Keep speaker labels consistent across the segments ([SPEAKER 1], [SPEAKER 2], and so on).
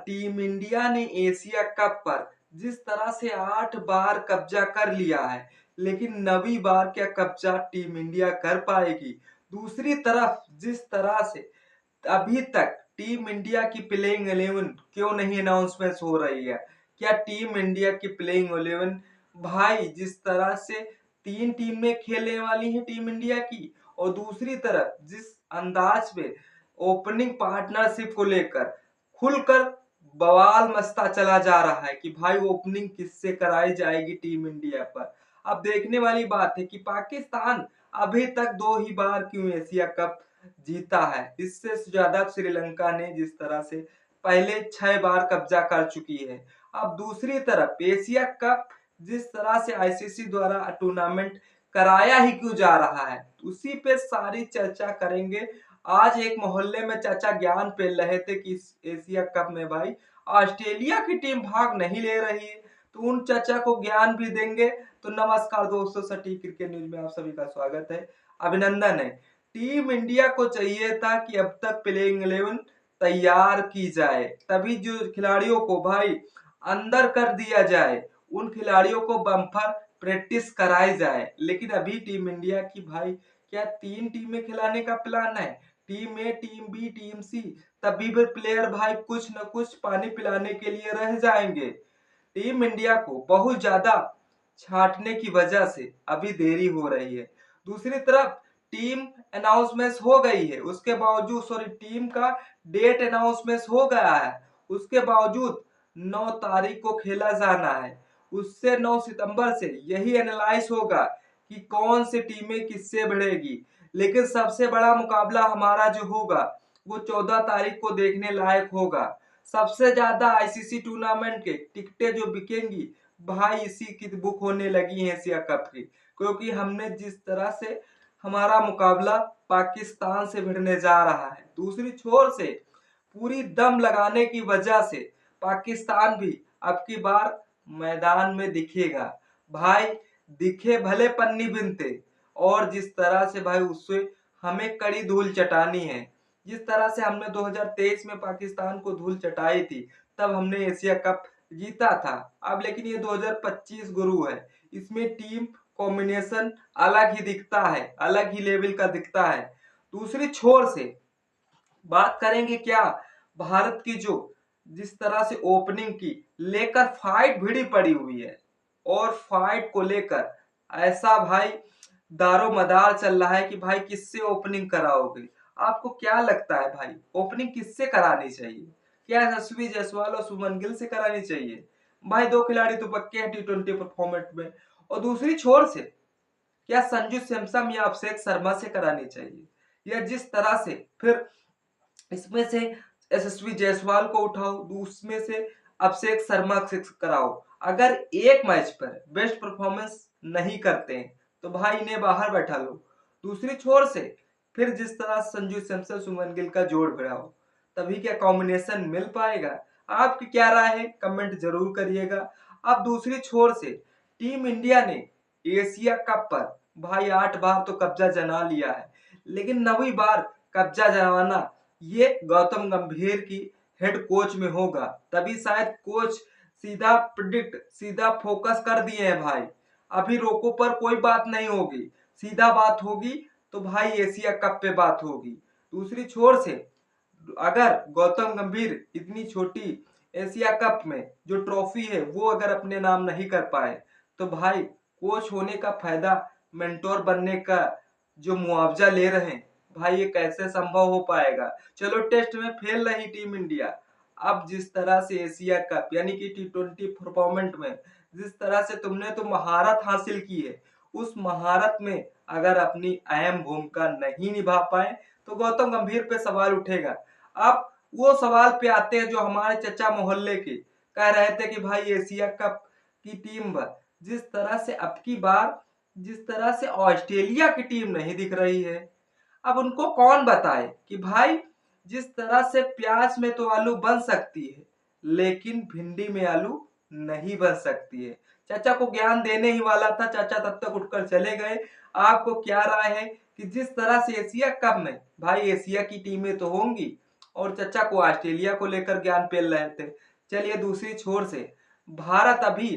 [SPEAKER 1] Team India ने Asia cup पर जिस तरह से 8 बार कब्जा कर लिया है, लेकिन 9वीं बार क्या कब्जा टीम इंडिया कर पाएगी? दूसरी तरफ जिस तरह से अभी तक टीम इंडिया की प्लेइंग 11 क्यों नहीं अनाउंसमेंट हो रही है? क्या टीम इंडिया की प्लेइंग 11 भाई जिस तरह से 3 टीमें खेलने वाली हैं टीम इंडिया की, और दूसरी तरफ जिस अंदाज में ओपनिंग पार्टनरशिप को लेकर खुलकर बवाल मचता चला जा रहा है कि भाई ओपनिंग किससे कराई जाएगी टीम इंडिया पर। अब देखने वाली बात है कि पाकिस्तान अभी तक 2 ही बार क्यों एशिया कप जीता है। इससे ज्यादा श्रीलंका ने जिस तरह से पहले 6 बार कब्जा कर चुकी है। अब दूसरी तरफ एशिया कप जिस तरह से आईसीसी द्वारा टूर्नामेंट कराया ही क्यों जा रहा है, उसी पे सारी चर्चा करेंगे। आज एक मोहल्ले में चाचा ज्ञान पेल रहे थे कि इस एशिया कप में भाई ऑस्ट्रेलिया की टीम भाग नहीं ले रही है, तो उन चाचा को ज्ञान भी देंगे। तो नमस्कार दोस्तों, सटीक क्रिकेट न्यूज में आप सभी का स्वागत है, अभिनंदन है। टीम इंडिया को चाहिए था कि अब तक प्लेइंग 11 तैयार की जाए, तभी जो खिलाड़ियों को भाई अंदर कर दिया जाए, उन खिलाड़ियों को बम्पर प्रैक्टिस कराई जाए। लेकिन अभी टीम इंडिया की भाई क्या 3 टीमें खिलाने का प्लान है? टीम ए, टीम बी, टीम सी, तभी भी प्लेयर भाई कुछ न कुछ पानी पिलाने के लिए रह जाएंगे। टीम इंडिया को बहुत ज्यादा छांटने की वजह से अभी देरी हो रही है। दूसरी तरफ टीम अनाउंसमेंट हो गई है, उसके बावजूद टीम का डेट अनाउंसमेंट हो गया है, उसके बावजूद 9 तारीख को खेला जाना है। उससे 9 सितंबर से यही एनालाइज होगा कि कौन सी टीमें किससे भिड़ेगी। लेकिन सबसे बड़ा मुकाबला हमारा जो होगा वो 14 तारीख को देखने लायक होगा। सबसे ज्यादा आईसीसी टूर्नामेंट के टिकटें जो बिकेंगी भाई इसी की बुक होने लगी है एशिया कप की, क्योंकि हमने जिस तरह से हमारा मुकाबला पाकिस्तान से भिड़ने जा रहा है। दूसरी छोर से पूरी दम लगाने की वजह से पाकिस्तान भी अब की बार मैदान में दिखेगा। भाई दिखे भले पन्नी बिनते, और जिस तरह से भाई उससे हमें कड़ी धूल चटानी है। जिस तरह से हमने 2023 में पाकिस्तान को धूल चटाई थी, तब हमने एशिया कप जीता था। अब लेकिन ये 2025 गुरु है, इसमें टीम कॉम्बिनेशन अलग ही दिखता है, अलग ही लेवल का दिखता है। दूसरी छोर से बात करेंगे क्या भारत की जो जिस तरह से ओपनिंग की लेकर फाइट भिड़ी पड़ी हुई है, और फाइट को लेकर ऐसा भाई दारो मदार चल रहा है कि भाई किससे ओपनिंग कराओगे। आपको क्या लगता है भाई ओपनिंग किससे करानी चाहिए? क्या यशस्वी जायसवाल और शुभमन गिल से करानी चाहिए? भाई 2 खिलाड़ी तो पक्के हैं टी20 परफॉर्मेंस में। और दूसरी छोर से क्या संजू सैमसन या अभिषेक शर्मा से करानी चाहिए, या जिस तरह से फिर इसमें से यशस्वी जायसवाल को उठाओ, उसमें से अभिषेक शर्मा से कराओ? अगर एक मैच पर बेस्ट परफॉर्मेंस नहीं करते हैं तो भाई इन्हें बाहर बैठा लो। दूसरी छोर से फिर जिस तरह संजू सैमसन शुभमन गिल का जोड़ बढ़ाओ, तभी क्या कॉम्बिनेशन मिल पाएगा? आपकी क्या राय है, कमेंट जरूर करिएगा। अब दूसरी छोर से टीम इंडिया ने एशिया कप पर भाई 8 बार तो कब्जा जमा लिया है, लेकिन 9वीं बार कब्जा जमाना ये गौतम गंभीर की हेड कोच में होगा। तभी शायद कोच सीधा प्रिडिक्ट, सीधा फोकस कर दिए हैं भाई। अभी रोको पर कोई बात नहीं होगी, सीधा बात होगी तो भाई एशिया कप पे बात होगी। दूसरी छोर से अगर गौतम गंभीर इतनी छोटी एशिया कप में जो ट्रॉफी है वो अगर अपने नाम नहीं कर पाए, तो भाई कोच होने का फायदा, मेंटोर बनने का जो मुआवजा ले रहे हैं भाई, ये कैसे संभव हो पाएगा? चलो टेस्ट में फेल रही टीम इंडिया, अब जिस तरह से एशिया कप यानी कि टी20 फॉर्मेट में जिस तरह से तुमने तो महारत हासिल की है, उस महारत में अगर अपनी अहम भूमिका नहीं निभा पाए तो गौतम गंभीर पे सवाल उठेगा। अब वो सवाल पे आते हैं जो हमारे चचा मोहल्ले के कह रहे थे कि भाई एशिया कप की टीम जिस तरह से अब की बार जिस तरह से ऑस्ट्रेलिया की टीम नहीं दिख रही है, अब उनको कौन बताए कि भाई जिस तरह से प्याज में तो आलू बन सकती है, लेकिन भिंडी में आलू नहीं बन सकती है। चाचा को ज्ञान देने ही वाला था, चाचा तब तक उठकर चले गए। आपको क्या राय है कि जिस तरह से एशिया कप में भाई एशिया की टीमें तो होंगी, और चचा को ऑस्ट्रेलिया को लेकर ज्ञान पेल रहे थे। चलिए दूसरी छोर से भारत अभी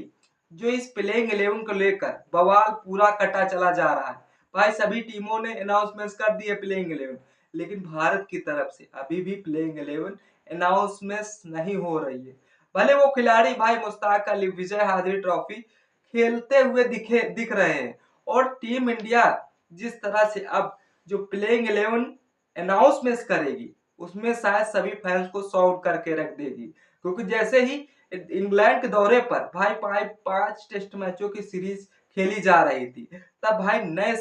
[SPEAKER 1] जो इस प्लेइंग 11 को लेकर बवाल पूरा कटा चला जा रहा है। भाई सभी टीमों ने अनाउंसमेंट कर दिए प्लेइंग 11, लेकिन भारत की तरफ से अभी भी प्लेइंग 11 अनाउंसमेंट नहीं हो रही है। भले वो खिलाड़ी भाई मुश्ताक अली विजय हाजिरी ट्रॉफी खेलते हुए दिख रहे हैं, और टीम इंडिया जिस तरह से अब जो प्लेइंग 11 अनाउंसमेंट करेगी उसमें शायद सभी फैंस को सॉल्व करके रख देगी, क्योंकि जैसे ही इंग्लैंड के दौरे पर भाई पांच टेस्ट मैचों की सीरीज खेली जा रही थी, तब भाई नए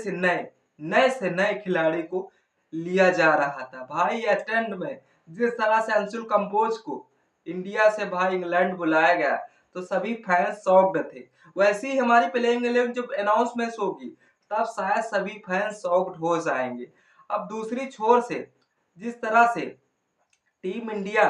[SPEAKER 1] से नए खिलाड़ी को लिया जा रहा था। भाई अटेंड में जिस तरह से अंशुल कंबोज को इंडिया से भाई इंग्लैंड बुलाया गया, तो सभी फैंस शॉक्ड थे। वैसे ही हमारी प्लेइंग 11 जब अनाउंसमेंट होगी तब शायद सभी फैंस शॉक्ड हो जाएंगे। अब दूसरी छोर से जिस तरह से टीम इंडिया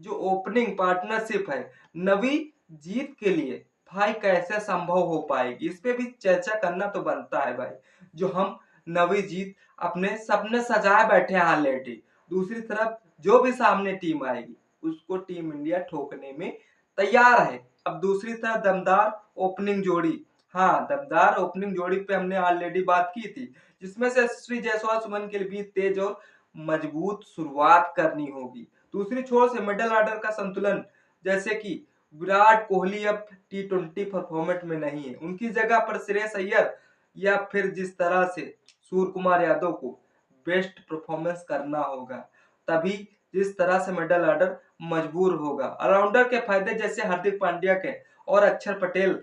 [SPEAKER 1] जो ओपनिंग पार्टनरशिप है नवी जीत के लिए भाई कैसे संभव हो पाएगी, इस पे भी चर्चा करना तो बनता है भाई। जो हम नवी जीत अपने सपने सजाए बैठे हैं ऑलरेडी, दूसरी तरफ जो भी सामने टीम आएगी उसको टीम इंडिया ठोकने में तैयार है। अब दूसरी तरफ दमदार ओपनिंग जोड़ी, हाँ दमदार ओपनिंग जोड़ी पे हमने ऑलरेडी बात की थी, जिसमें से यशस्वी जायसवाल सुमन के लिए तेज और मजबूत शुरुआत करनी होगी। दूसरी छोर से मिडिल ऑर्डर का संतुलन, जैसे कि विराट कोहली अब T20 परफॉर्मेट में नहीं है, उनकी जगह पर श्रेयस अय्यर या फिर जिस तरह से सूर्य कुमार यादव को बेस्ट परफॉर्मेंस करना होगा, तभी जिस तरह से मिडिल ऑर्डर मजबूर होगा। ऑलराउंडर के फायदे जैसे हार्दिक पांड्या के और अक्षर पटेल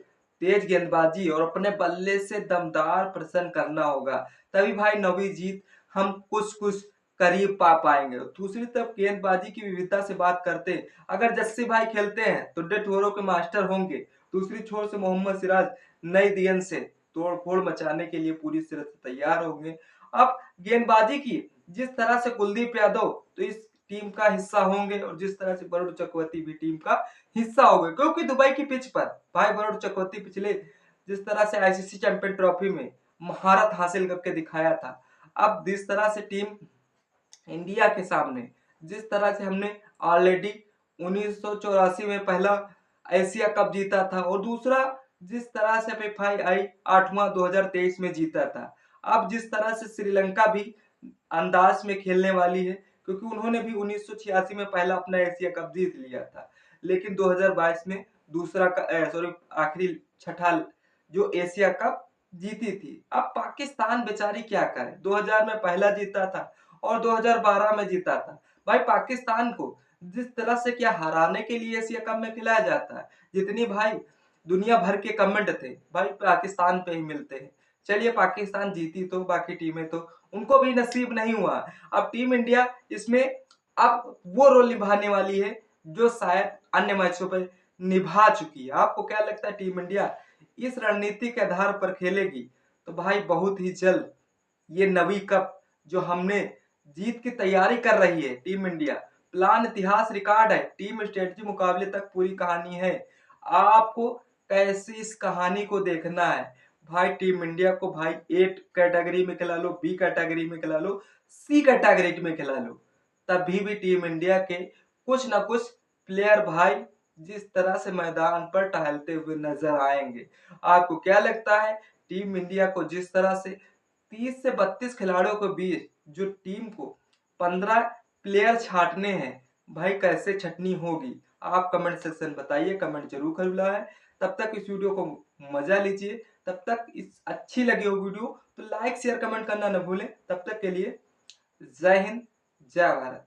[SPEAKER 1] तेज गेंदबाजी और अपने बल्ले से दमदार प्रदर्शन करना होगा, तभी भाई नवी जीत हम कुछ करीब पा पाएंगे। दूसरी तरफ गेंदबाजी की विविधता से बात करते हैं, अगर जस्सी भाई खेलते हैं तो डेथ ओवरों के मास्टर होंगे। दूसरी छोर से मोहम्मद सिराज नई गेंद से तोड़फोड़ मचाने के लिए पूरी तरह से तैयार होंगे। अब गेंदबाजी की जिस तरह से कुलदीप यादव तो इस टीम का हिस्सा होंगे, और जिस तरह से वरुण चक्रवर्ती भी टीम का हिस्सा होंगे, क्योंकि दुबई की पिच पर भाई वरुण चक्रवर्ती पिछले जिस तरह से आईसीसी चैंपियन ट्रॉफी में महारत हासिल करके दिखाया था, अब जिस तरह से टीम इंडिया के सामने जिस तरह से हमने ऑलरेडी 1984 में पहला एशिया कप जीता था, और दूसरा जिस तरह से FII 8वां 2023 में जीता था, अब जिस तरह से श्रीलंका भी अंदाज में खेलने वाली है, क्योंकि उन्होंने भी 1986 में पहला अपना एशिया कप जीत लिया था, लेकिन 2022 में दूसरा सॉरी आखिरी छठा जो एशिया कप जीती थी। अब पाकिस्तान बेचारी क्या करे, 2000 में पहला जीता था और 2012 में जीता था। भाई पाकिस्तान को जिस तरह से क्या हराने के लिए एशिया कप में खिलाया जाता है, जितनी भाई दुनिया भर के कमेंट थे भाई पाकिस्तान पे ही मिलते हैं। चलिए पाकिस्तान जीती तो बाकी टीमें तो उनको भी नसीब नहीं हुआ। अब टीम इंडिया इसमें अब वो रोल निभाने वाली है जो शायद अन्य मैचों पर निभा चुकी है। आपको क्या लगता है टीम इंडिया इस रणनीति के आधार पर खेलेगी तो भाई बहुत ही जल्द ये नवी कप जो हमने जीत की तैयारी कर रही है टीम इंडिया, प्लान इतिहास रिकॉर्ड है, टीम स्ट्रेटजी मुकाबले तक पूरी कहानी है। आपको कैसे इस कहानी को देखना है भाई, टीम इंडिया को भाई ए कैटेगरी में खिला लो, बी कैटेगरी में खिला लो, सी कैटेगरी में खिला लो, तभी भी टीम इंडिया के कुछ ना कुछ प्लेयर भाई जिस तरह से मैदान पर टहलते हुए नजर आएंगे। आपको क्या लगता है टीम इंडिया को जिस तरह से 30 से 32 खिलाड़ियों के बीच जो टीम को 15 प्लेयर छांटने हैं, भाई कैसे छटनी होगी? आप कमेंट सेक्शन बताइए, कमेंट जरूर कर है। तब तक इस वीडियो को मजा लीजिए, तब तक इस अच्छी लगी हो वीडियो तो लाइक शेयर कमेंट करना न भूलें। तब तक के लिए जय हिंद, जय भारत।